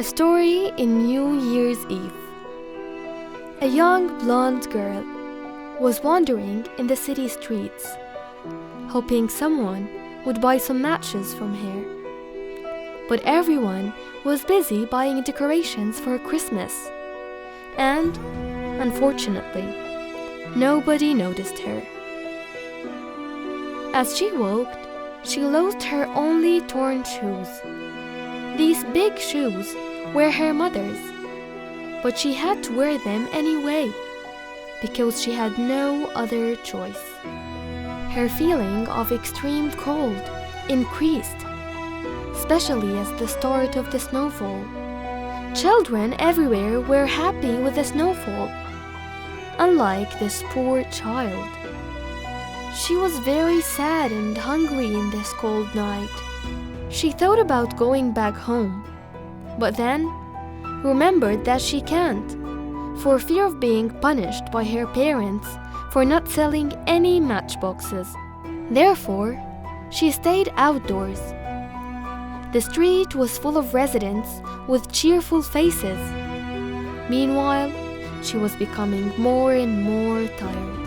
A story in New Year's Eve. A young blonde girl was wandering in the city streets, hoping someone would buy some matches from her. But everyone was busy buying decorations for Christmas, and, unfortunately, nobody noticed her. As she walked, she lost her only torn shoes. These big shoes were her mother's, but she had to wear them anyway, because she had no other choice. Her feeling of extreme cold increased, especially at the start of the snowfall. Children everywhere were happy with the snowfall, unlike this poor child. She was very sad and hungry in this cold night. She thought about going back home, but then remembered that she can't, for fear of being punished by her parents for not selling any matchboxes. Therefore, she stayed outdoors. The street was full of residents with cheerful faces. Meanwhile, she was becoming more and more tired,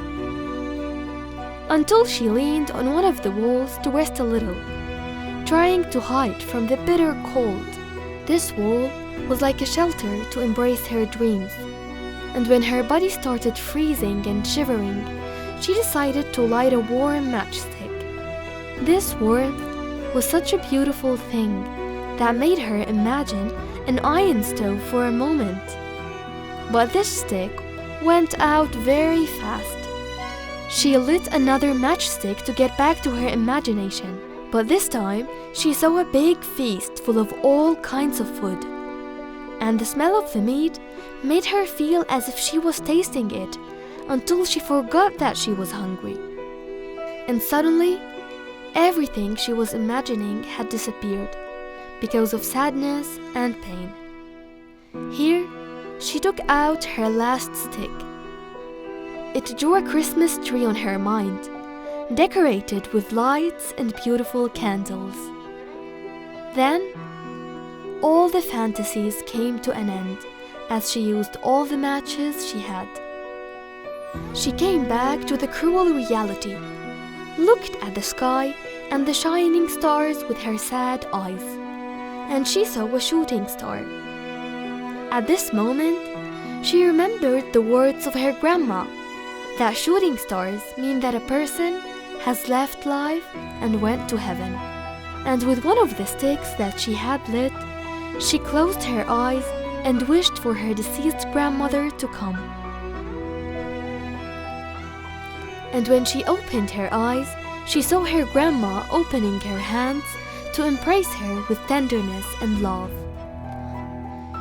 until she leaned on one of the walls to rest a little, trying to hide from the bitter cold. This wall was like a shelter to embrace her dreams, and when her body started freezing and shivering, she decided to light a warm matchstick. This warmth was such a beautiful thing that made her imagine an iron stove for a moment. But this stick went out very fast. She lit another matchstick to get back to her imagination, but this time she saw a big feast full of all kinds of food, and the smell of the meat made her feel as if she was tasting it until she forgot that she was hungry. And suddenly, everything she was imagining had disappeared because of sadness and pain. Here, she took out her last stick. It drew a Christmas tree on her mind, decorated with lights and beautiful candles. Then, all the fantasies came to an end as she used all the matches she had. She came back to the cruel reality, looked at the sky and the shining stars with her sad eyes, and she saw a shooting star. At this moment, she remembered the words of her grandma, that shooting stars mean that a person has left life and went to heaven. And with one of the sticks that she had lit, she closed her eyes and wished for her deceased grandmother to come. And when she opened her eyes, she saw her grandma opening her hands to embrace her with tenderness and love.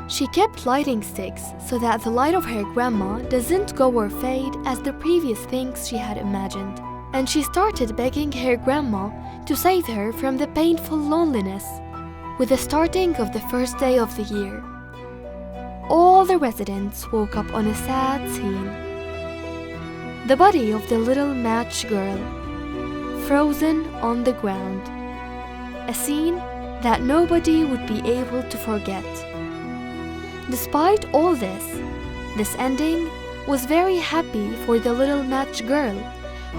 She kept lighting sticks so that the light of her grandma doesn't go or fade as the previous things she had imagined. And she started begging her grandma to save her from the painful loneliness. With the starting of the first day of the year, all the residents woke up on a sad scene. The body of the little match girl, frozen on the ground. A scene that nobody would be able to forget. Despite all this ending was very happy for the little match girl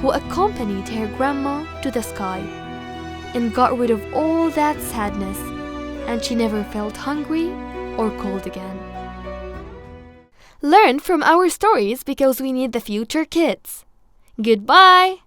who accompanied her grandma to the sky and got rid of all that sadness, and she never felt hungry or cold again. Learn from our stories because we need the future kids. Goodbye!